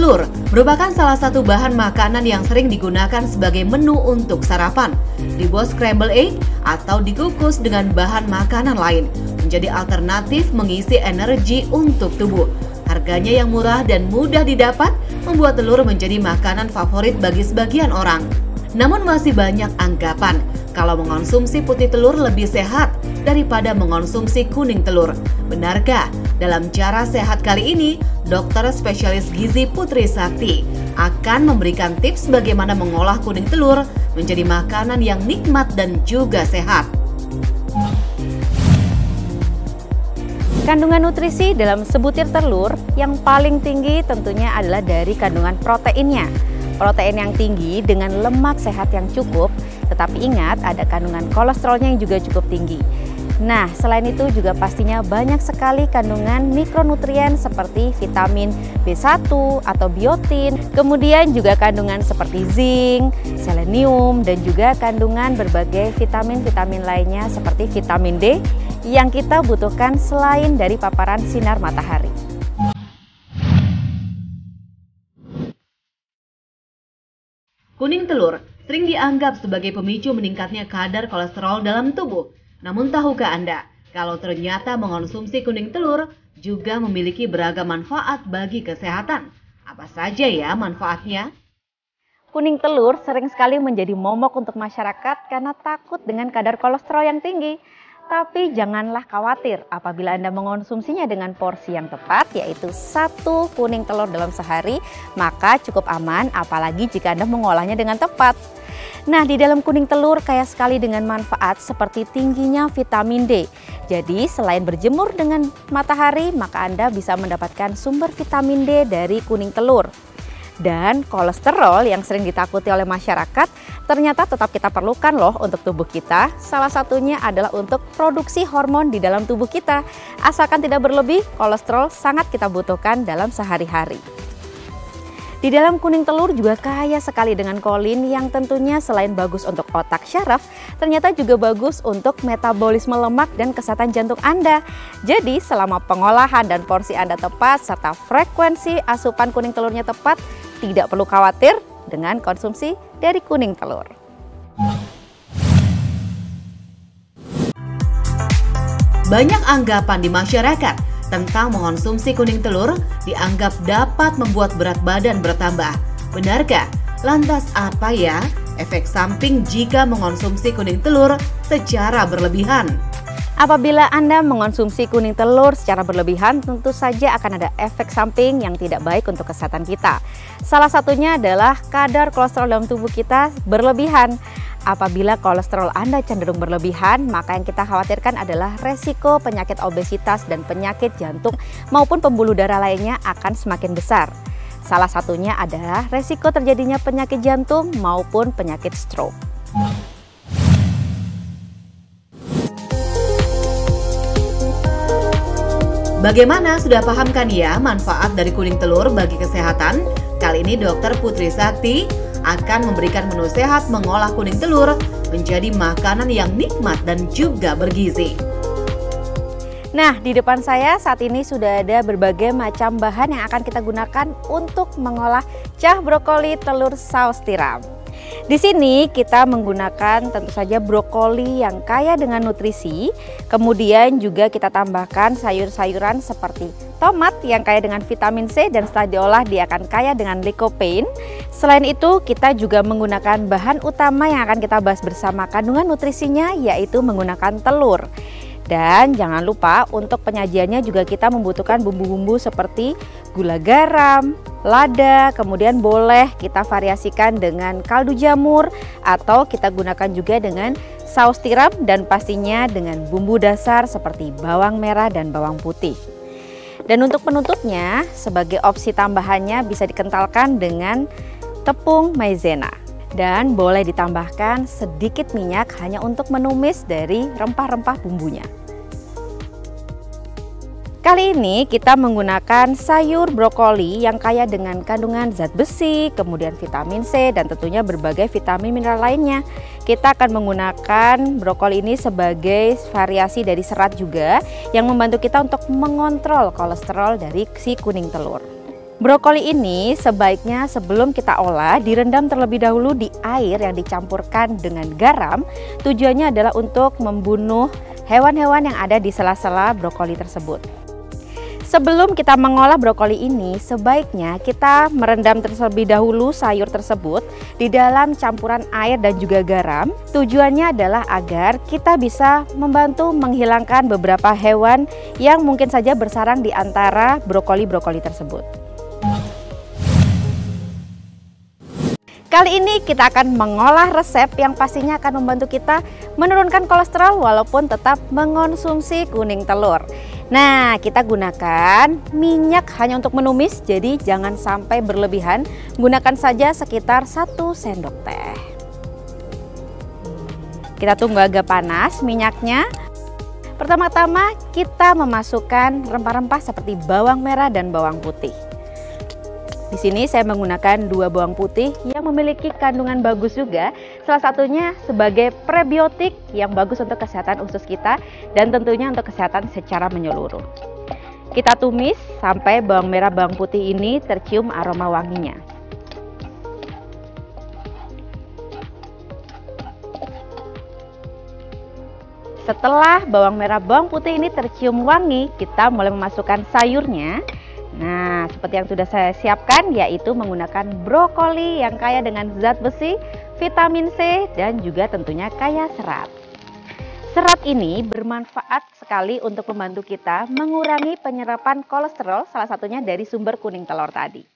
telur merupakan salah satu bahan makanan yang sering digunakan sebagai menu untuk sarapan, dibuat scramble egg atau dikukus dengan bahan makanan lain, menjadi alternatif mengisi energi untuk tubuh. Harganya yang murah dan mudah didapat membuat telur menjadi makanan favorit bagi sebagian orang. Namun masih banyak anggapan kalau mengonsumsi putih telur lebih sehat daripada mengonsumsi kuning telur. Benarkah? Dalam Cara Sehat kali ini, dokter spesialis gizi Putri Sakti akan memberikan tips bagaimana mengolah kuning telur menjadi makanan yang nikmat dan juga sehat. Kandungan nutrisi dalam sebutir telur yang paling tinggi tentunya adalah dari kandungan proteinnya. Protein yang tinggi dengan lemak sehat yang cukup, tetapi ingat ada kandungan kolesterolnya yang juga cukup tinggi. Nah, selain itu juga pastinya banyak sekali kandungan mikronutrien seperti vitamin B1 atau biotin, kemudian juga kandungan seperti zinc, selenium, dan juga kandungan berbagai vitamin-vitamin lainnya seperti vitamin D yang kita butuhkan selain dari paparan sinar matahari. Kuning telur sering dianggap sebagai pemicu meningkatnya kadar kolesterol dalam tubuh. Namun tahukah Anda kalau ternyata mengonsumsi kuning telur juga memiliki beragam manfaat bagi kesehatan? Apa saja ya manfaatnya? Kuning telur sering sekali menjadi momok untuk masyarakat karena takut dengan kadar kolesterol yang tinggi. Tapi janganlah khawatir apabila Anda mengonsumsinya dengan porsi yang tepat, yaitu 1 kuning telur dalam sehari, maka cukup aman, apalagi jika Anda mengolahnya dengan tepat. Nah, di dalam kuning telur kaya sekali dengan manfaat seperti tingginya vitamin D. Jadi, selain berjemur dengan matahari, maka Anda bisa mendapatkan sumber vitamin D dari kuning telur. Dan kolesterol yang sering ditakuti oleh masyarakat ternyata tetap kita perlukan loh untuk tubuh kita. Salah satunya adalah untuk produksi hormon di dalam tubuh kita. Asalkan tidak berlebih, kolesterol sangat kita butuhkan dalam sehari-hari. Di dalam kuning telur juga kaya sekali dengan kolin yang tentunya selain bagus untuk otak syaraf, ternyata juga bagus untuk metabolisme lemak dan kesehatan jantung Anda. Jadi selama pengolahan dan porsi Anda tepat serta frekuensi asupan kuning telurnya tepat, tidak perlu khawatir dengan konsumsi dari kuning telur. Banyak anggapan di masyarakat tentang mengonsumsi kuning telur dianggap dapat membuat berat badan bertambah. Benarkah? Lantas apa ya efek samping jika mengonsumsi kuning telur secara berlebihan? Apabila Anda mengonsumsi kuning telur secara berlebihan, tentu saja akan ada efek samping yang tidak baik untuk kesehatan kita. Salah satunya adalah kadar kolesterol dalam tubuh kita berlebihan. Apabila kolesterol Anda cenderung berlebihan, maka yang kita khawatirkan adalah resiko penyakit obesitas dan penyakit jantung maupun pembuluh darah lainnya akan semakin besar. Salah satunya adalah resiko terjadinya penyakit jantung maupun penyakit stroke. Bagaimana, sudah paham kan ya manfaat dari kuning telur bagi kesehatan? Kali ini Dokter Putri Sakti akan memberikan menu sehat mengolah kuning telur menjadi makanan yang nikmat dan juga bergizi. Nah, di depan saya saat ini sudah ada berbagai macam bahan yang akan kita gunakan untuk mengolah cah brokoli telur saus tiram. Di sini kita menggunakan tentu saja brokoli yang kaya dengan nutrisi, kemudian juga kita tambahkan sayur-sayuran seperti tomat yang kaya dengan vitamin C dan setelah diolah dia akan kaya dengan lycopene. Selain itu kita juga menggunakan bahan utama yang akan kita bahas bersama kandungan nutrisinya, yaitu menggunakan telur. Dan jangan lupa untuk penyajiannya juga kita membutuhkan bumbu-bumbu seperti gula garam, lada, kemudian boleh kita variasikan dengan kaldu jamur atau kita gunakan juga dengan saus tiram dan pastinya dengan bumbu dasar seperti bawang merah dan bawang putih. Dan untuk penutupnya sebagai opsi tambahannya bisa dikentalkan dengan tepung maizena. Dan boleh ditambahkan sedikit minyak hanya untuk menumis dari rempah-rempah bumbunya. Kali ini kita menggunakan sayur brokoli yang kaya dengan kandungan zat besi, kemudian vitamin C dan tentunya berbagai vitamin mineral lainnya. Kita akan menggunakan brokoli ini sebagai variasi dari serat juga yang membantu kita untuk mengontrol kolesterol dari si kuning telur. Brokoli ini sebaiknya sebelum kita olah direndam terlebih dahulu di air yang dicampurkan dengan garam. Tujuannya adalah untuk membunuh hewan-hewan yang ada di sela-sela brokoli tersebut. Sebelum kita mengolah brokoli ini, sebaiknya kita merendam terlebih dahulu sayur tersebut di dalam campuran air dan juga garam. Tujuannya adalah agar kita bisa membantu menghilangkan beberapa hewan yang mungkin saja bersarang di antara brokoli-brokoli tersebut. Kali ini kita akan mengolah resep yang pastinya akan membantu kita menurunkan kolesterol walaupun tetap mengonsumsi kuning telur. Nah, kita gunakan minyak hanya untuk menumis, jadi jangan sampai berlebihan. Gunakan saja sekitar 1 sendok teh. Kita tunggu agak panas minyaknya. Pertama-tama kita memasukkan rempah-rempah seperti bawang merah dan bawang putih. Di sini saya menggunakan 2 bawang putih yang memiliki kandungan bagus juga. Salah satunya sebagai prebiotik yang bagus untuk kesehatan usus kita dan tentunya untuk kesehatan secara menyeluruh. Kita tumis sampai bawang merah bawang putih ini tercium aroma wanginya. Setelah bawang merah bawang putih ini tercium wangi, kita mulai memasukkan sayurnya. Nah, seperti yang sudah saya siapkan, yaitu menggunakan brokoli yang kaya dengan zat besi, vitamin C, dan juga tentunya kaya serat. Serat ini bermanfaat sekali untuk membantu kita mengurangi penyerapan kolesterol, salah satunya dari sumber kuning telur tadi.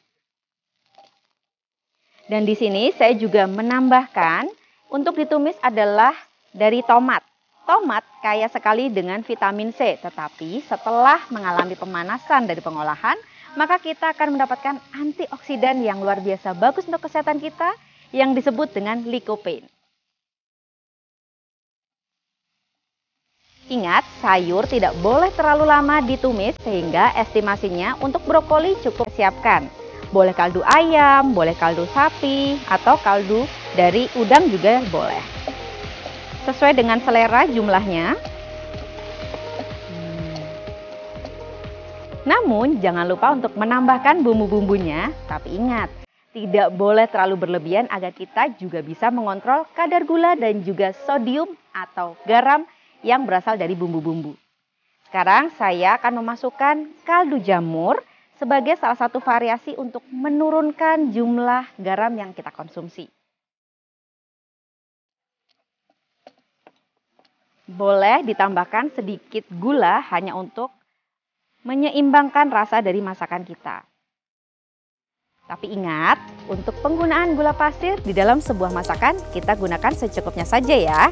Dan di sini saya juga menambahkan untuk ditumis adalah dari tomat. Tomat kaya sekali dengan vitamin C, tetapi setelah mengalami pemanasan dari pengolahan, maka kita akan mendapatkan antioksidan yang luar biasa bagus untuk kesehatan kita yang disebut dengan lycopene. Ingat, sayur tidak boleh terlalu lama ditumis sehingga estimasinya untuk brokoli cukup siapkan. Boleh kaldu ayam, boleh kaldu sapi, atau kaldu dari udang juga boleh. Sesuai dengan selera jumlahnya. Namun jangan lupa untuk menambahkan bumbu-bumbunya, tapi ingat, tidak boleh terlalu berlebihan agar kita juga bisa mengontrol kadar gula dan juga sodium atau garam yang berasal dari bumbu-bumbu. Sekarang saya akan memasukkan kaldu jamur sebagai salah satu variasi untuk menurunkan jumlah garam yang kita konsumsi. Boleh ditambahkan sedikit gula hanya untuk menyeimbangkan rasa dari masakan kita. Tapi ingat, untuk penggunaan gula pasir di dalam sebuah masakan kita gunakan secukupnya saja ya.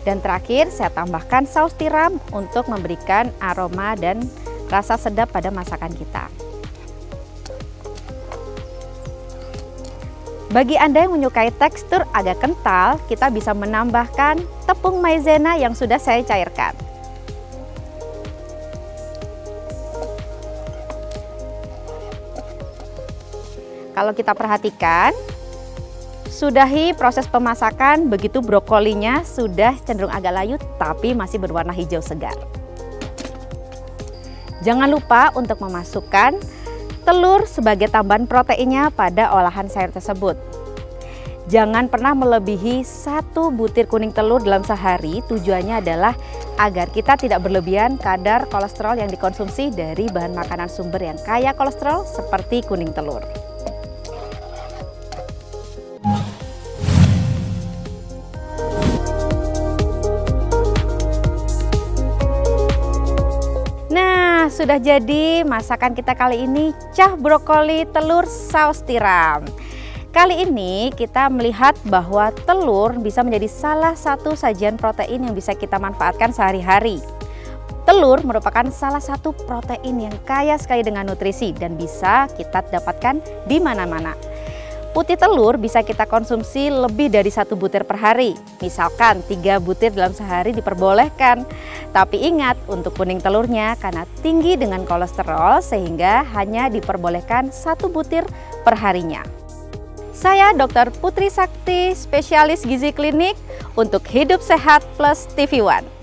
Dan terakhir saya tambahkan saus tiram untuk memberikan aroma dan rasa sedap pada masakan kita. Bagi Anda yang menyukai tekstur agak kental, kita bisa menambahkan tepung maizena yang sudah saya cairkan. Kalau kita perhatikan, sudahi proses pemasakan, begitu brokolinya sudah cenderung agak layu tapi masih berwarna hijau segar. Jangan lupa untuk memasukkan telur sebagai tambahan proteinnya pada olahan sayur tersebut. Jangan pernah melebihi 1 butir kuning telur dalam sehari. Tujuannya adalah agar kita tidak berlebihan kadar kolesterol yang dikonsumsi dari bahan makanan sumber yang kaya kolesterol seperti kuning telur. Sudah jadi masakan kita kali ini, cah brokoli telur saus tiram. Kali ini kita melihat bahwa telur bisa menjadi salah satu sajian protein yang bisa kita manfaatkan sehari-hari. Telur merupakan salah satu protein yang kaya sekali dengan nutrisi dan bisa kita dapatkan di mana-mana. Putih telur bisa kita konsumsi lebih dari 1 butir per hari. Misalkan 3 butir dalam sehari diperbolehkan. Tapi ingat, untuk kuning telurnya karena tinggi dengan kolesterol sehingga hanya diperbolehkan 1 butir per harinya. Saya Dr. Putri Sakti, spesialis gizi klinik untuk Hidup Sehat Plus TV One.